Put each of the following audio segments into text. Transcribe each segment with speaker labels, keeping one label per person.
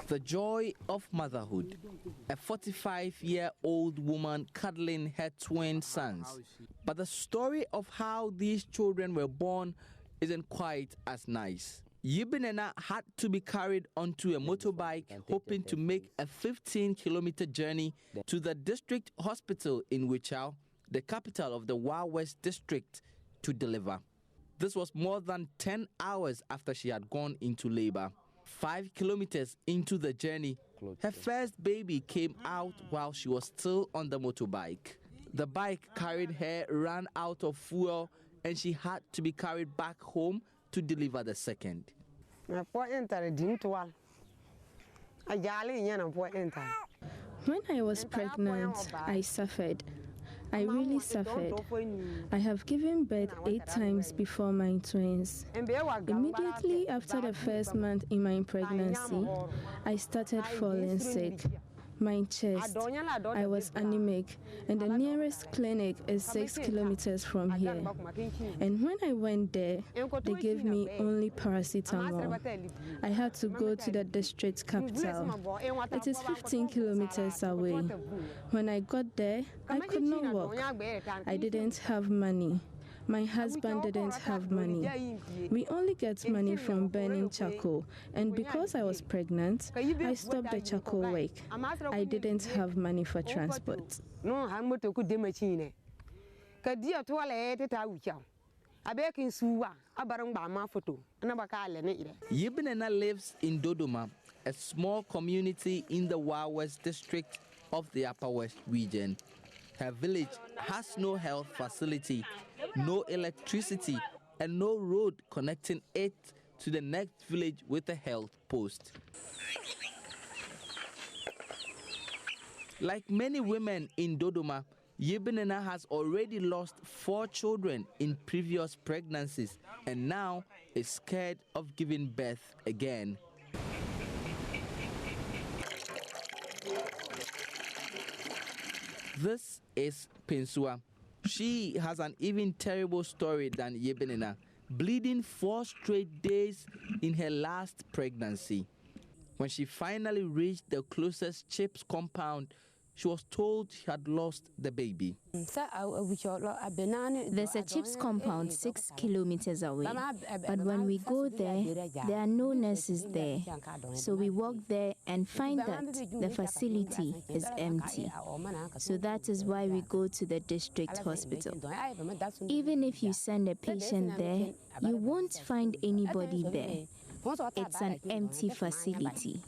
Speaker 1: The joy of motherhood. A 45-year-old woman cuddling her twin sons. But the story of how these children were born isn't quite as nice. Yibinena had to be carried onto a motorbike, hoping to make a 15-kilometer journey to the district hospital in Wichau, the capital of the Wa West district, to deliver. This was more than 10 hours after she had gone into labor. 5 kilometers into the journey, her first baby came out while she was still on the motorbike. The bike carried her ran out of fuel and she had to be carried back home to deliver the second.
Speaker 2: When
Speaker 3: I was pregnant, I suffered. I really suffered. I have given birth 8 times before my twins. Immediately after the first month in my pregnancy, I started falling sick. My chest, I was anemic, and the nearest clinic is 6 kilometers from here. And when I went there, they gave me only paracetamol. I had to go to the district capital. It is 15 kilometers away. When I got there, I could not walk. I didn't have money. My husband didn't have money. We only get money from burning charcoal, and because I was pregnant, I stopped the charcoal work. I didn't have money for transport.
Speaker 1: Yibinena lives in Dodoma, a small community in the Wa West district of the Upper West region. Her village has no health facility, no electricity, and no road connecting it to the next village with a health post. Like many women in Dodoma, Yibinena has already lost 4 children in previous pregnancies and now is scared of giving birth again. This is Pensua. She has an even terrible story than Yibinena, bleeding 4 straight days in her last pregnancy. When she finally reached the closest CHIPS compound, she was told she had lost the baby.
Speaker 4: There's a CHIPS compound 6 kilometers away, but when we go there, there are no nurses there. So we walk there and find that the facility is empty. So that is why we go to the district hospital. Even if you send a patient there, you won't find anybody there. It's an empty facility.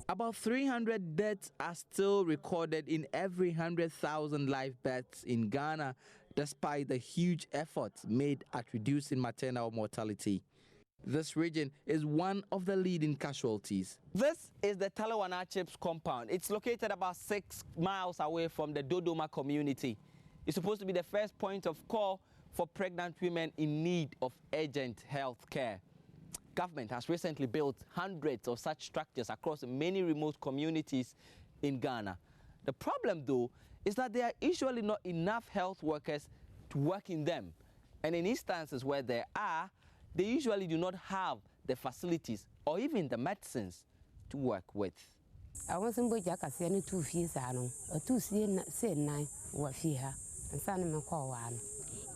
Speaker 1: About 300 deaths are still recorded in every 100,000 live births in Ghana, despite the huge efforts made at reducing maternal mortality. This region is one of the leading casualties. This is the Talawana CHIPS compound. It's located about 6 miles away from the Dodoma community. It's supposed to be the first point of call for pregnant women in need of urgent health care. Government has recently built hundreds of such structures across many remote communities in Ghana. The problem, though, is that there are usually not enough health workers to work in them. And in instances where there are, they usually do not have the facilities or even the medicines to work with.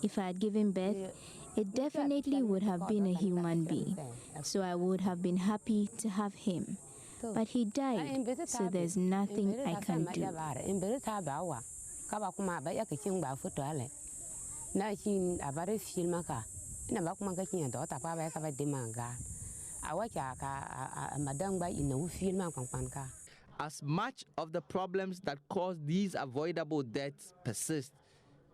Speaker 4: If I had given birth, it definitely would have been a human being, so I would have been happy to have him. But he died, so there's nothing I can do.
Speaker 1: As much of the problems that cause these avoidable deaths persist,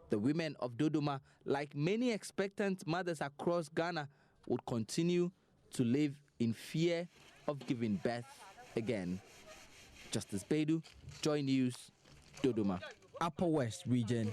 Speaker 1: the women of Dodoma, like many expectant mothers across Ghana, would continue to live in fear of giving birth again. Justice Bedu, Joy News, Dodoma, Upper West Region.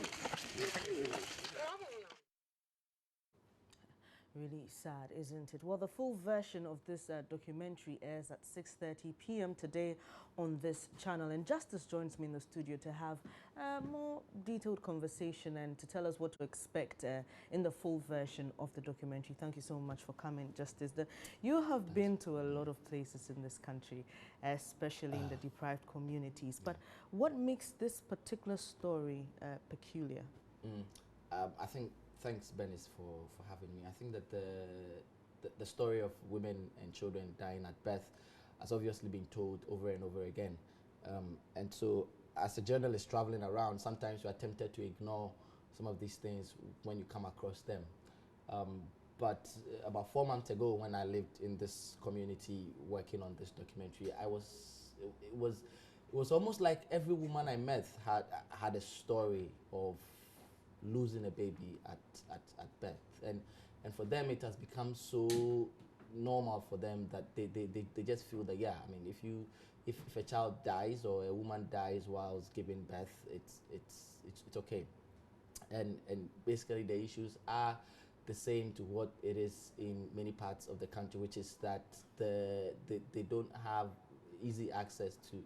Speaker 2: Really sad, isn't it? Well, the full version of this documentary airs at 6:30 p.m. today on this channel. And Justice joins me in the studio to have a more detailed conversation and to tell us what to expect in the full version of the documentary. Thank you so much for coming, Justice. You have been to a lot of places in this country, especially in the deprived communities. But what makes this particular story peculiar?
Speaker 1: I think, thanks, Benis, for having me. I think that the story of women and children dying at birth has obviously been told over and over again. And so, as a journalist traveling around, sometimes you are tempted to ignore some of these things when you come across them. But about 4 months ago, when I lived in this community working on this documentary, it was almost like every woman I met had a story of losing a baby at birth, and for them it has become so normal for them that they just feel that, yeah, I mean, if a child dies or a woman dies whilst giving birth, it's okay, and basically the issues are the same to what it is in many parts of the country, which is that they don't have easy access to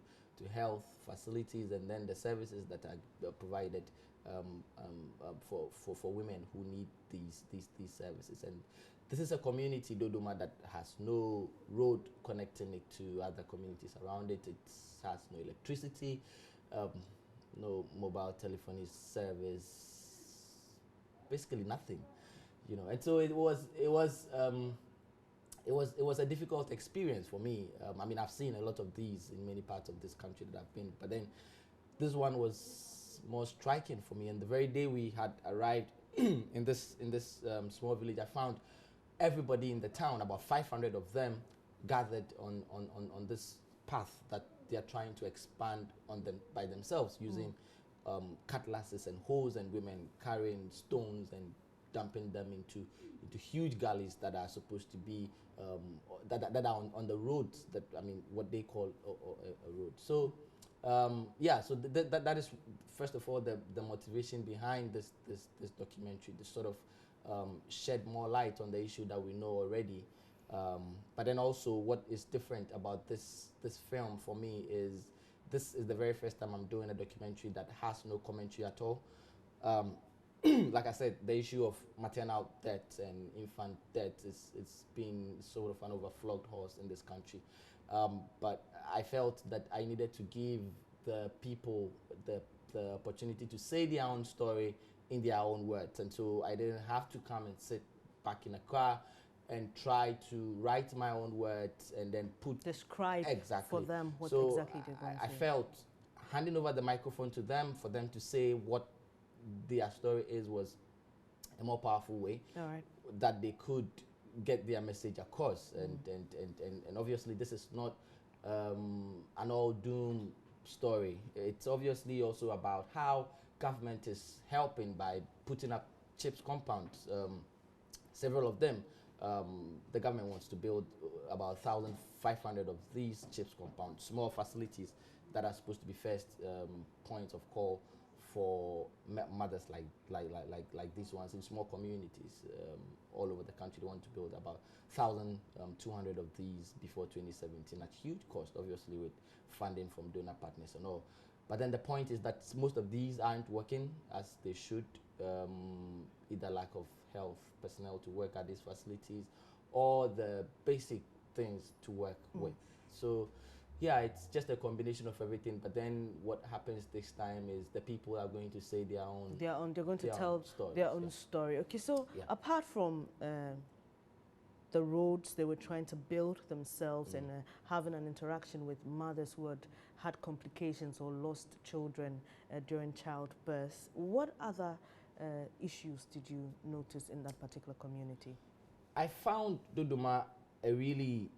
Speaker 1: health facilities, and then the services that are provided for women who need these services. And this is a community, Dodoma, that has no road connecting it to other communities around it. It has no electricity, no mobile telephony service, basically nothing, you know. And so it was a difficult experience for me. I mean, I've seen a lot of these in many parts of this country that I've been, but then this one was more striking for me. And the very day we had arrived in this small village, I found everybody in the town, about 500 of them, gathered on this path that they are trying to expand on them by themselves, using cutlasses and hoes, and women carrying stones and dumping them into huge gullies that are supposed to be that are on the roads, that, I mean, what they call a road. So yeah, so that is, first of all, the motivation behind this documentary, to sort of shed more light on the issue that we know already. But then also, what is different about this film for me is this is the very first time I'm doing a documentary that has no commentary at all. Like I said, the issue of maternal death and infant death it's been sort of an overflogged horse in this country. But I felt that I needed to give the people the opportunity to say their own story in their own words. And so I didn't have to come and sit back in a car and try to write my own words and then
Speaker 2: describe
Speaker 1: exactly
Speaker 2: for them what
Speaker 1: so
Speaker 2: exactly they're going
Speaker 1: I
Speaker 2: through.
Speaker 1: felt handing over the microphone to them, for them to say what their story is, was a more powerful way that they could get their message across. And obviously this is not an all doom story. It's obviously also about how government is helping by putting up CHIPS compounds, several of them. The government wants to build about 1,500 of these CHIPS compounds, small facilities that are supposed to be first points of call for mothers like these ones in small communities all over the country. They want to build about 1,200 of these before 2017 at huge cost, obviously, with funding from donor partners and all. But then the point is that most of these aren't working as they should, either lack of health personnel to work at these facilities, or the basic things to work with. So yeah, it's just a combination of everything. But then what happens this time is the people are going to say their own.
Speaker 2: They're going to tell their own story. Okay, so apart from the roads they were trying to build themselves and having an interaction with mothers who had complications or lost children during childbirth, what other issues did you notice in that particular community?
Speaker 1: I found Dodoma a really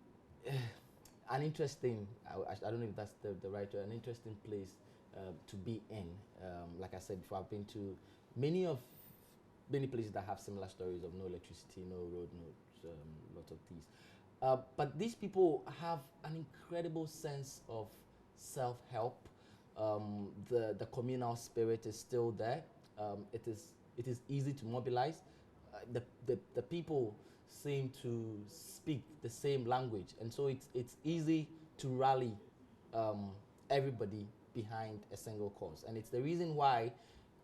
Speaker 1: an interesting, I don't know if that's the right word, an interesting place to be in. Like I said before, I've been to many places that have similar stories of no electricity, no road, no lot of these. But these people have an incredible sense of self-help. The communal spirit is still there. It is easy to mobilize. The people seem to speak the same language, and so it's easy to rally everybody behind a single cause. And it's the reason why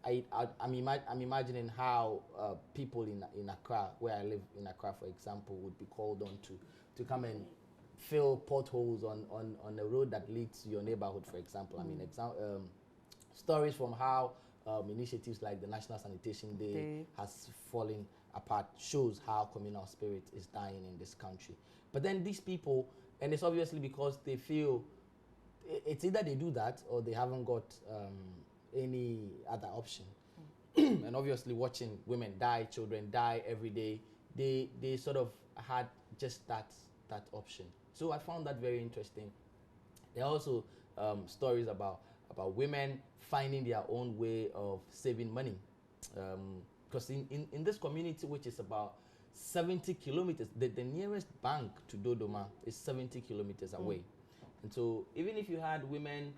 Speaker 1: I'm imagining how people in Accra, where I live in Accra, for example, would be called on to come and fill potholes on the road that leads to your neighborhood, for example. I mean, stories from how initiatives like the National Sanitation Day has fallen apart shows how communal spirit is dying in this country. But then these people, and it's obviously because they feel it's either they do that or they haven't got any other option. And obviously watching women die, children die every day, they sort of had just that option. So I found that very interesting. There are also stories about women finding their own way of saving money. Because in this community, which is about 70 kilometers, the nearest bank to Dodoma is 70 kilometers away. And so even if you had women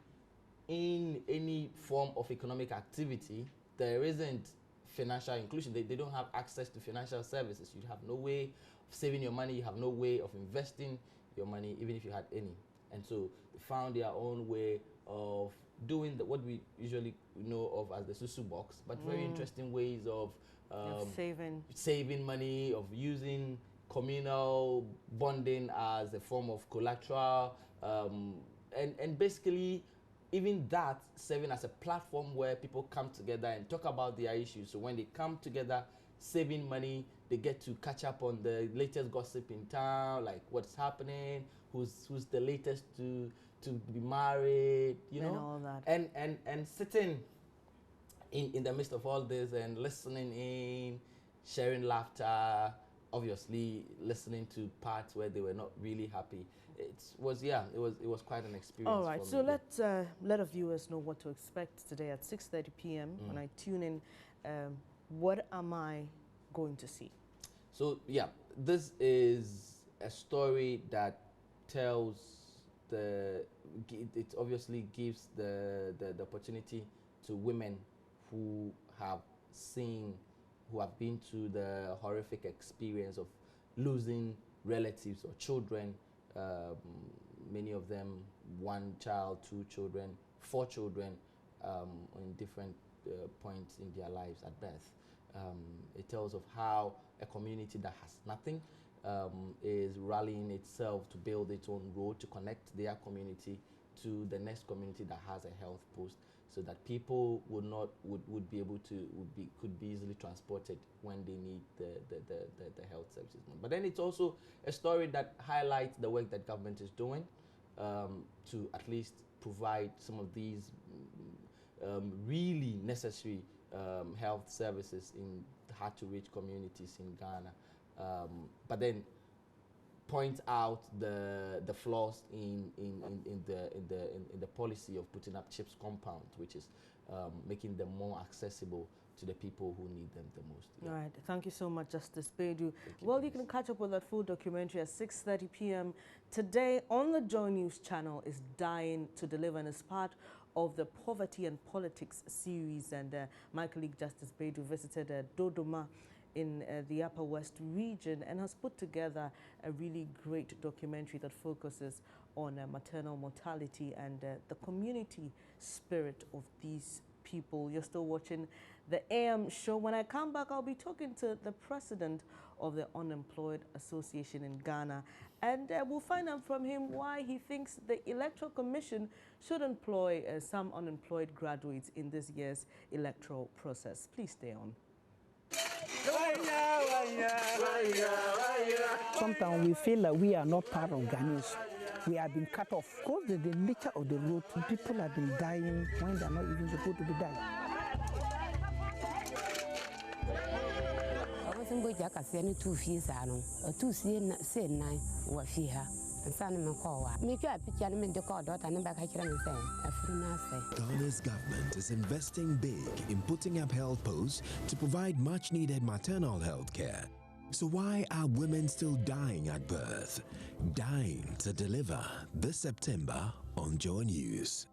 Speaker 1: in any form of economic activity, there isn't financial inclusion. They don't have access to financial services. You have no way of saving your money. You have no way of investing your money, even if you had any. And so they found their own way of doing what we usually know of as the susu box, but very interesting ways of saving money, of using communal bonding as a form of collateral, and basically even that serving as a platform where people come together and talk about their issues. So when they come together saving money, they get to catch up on the latest gossip in town, like what's happening, who's the latest to be married, you know,
Speaker 2: and all that.
Speaker 1: And sitting in the midst of all this and listening in, sharing laughter, obviously listening to parts where they were not really happy. It was quite an experience.
Speaker 2: All right,
Speaker 1: for
Speaker 2: so
Speaker 1: me.
Speaker 2: let our viewers know what to expect today at 6:30 p.m. when I tune in. What am I going to see?
Speaker 1: So yeah, this is a story that tells it obviously gives the opportunity to women who have been through the horrific experience of losing relatives or children, many of them 1 child, 2 children, 4 children, in different points in their lives at birth. It tells of how a community that has nothing is rallying itself to build its own road to connect their community to the next community that has a health post, so that people could be easily transported when they need the health services. But then it's also a story that highlights the work that government is doing to at least provide some of these really necessary health services in hard-to-reach communities in Ghana, but then point out the flaws in the policy of putting up CHIPS compounds, which is making them more accessible to the people who need them the most.
Speaker 2: Yeah. All right, thank you so much, Justice Bedu. Well, you can catch up with that full documentary at 6:30 p.m. today on the Joy News channel. Is dying to deliver, and as part of the Poverty and Politics series. And my colleague Justice Bedu visited Dodoma in the Upper West region and has put together a really great documentary that focuses on maternal mortality and the community spirit of these people. You're still watching the AM show. When I come back, I'll be talking to the president of the Unemployed Association in Ghana, and we'll find out from him why he thinks the Electoral Commission should employ some unemployed graduates in this year's electoral process. Please stay on.
Speaker 5: Sometimes we feel like we are not part of Ghanaians. We have been cut off. Because of the nature of the road, people have been dying when they are not even supposed to be dying.
Speaker 6: Ghana's government is investing big in putting up health posts to provide much needed maternal health care. So why are women still dying at birth? Dying to deliver this September on Joy News.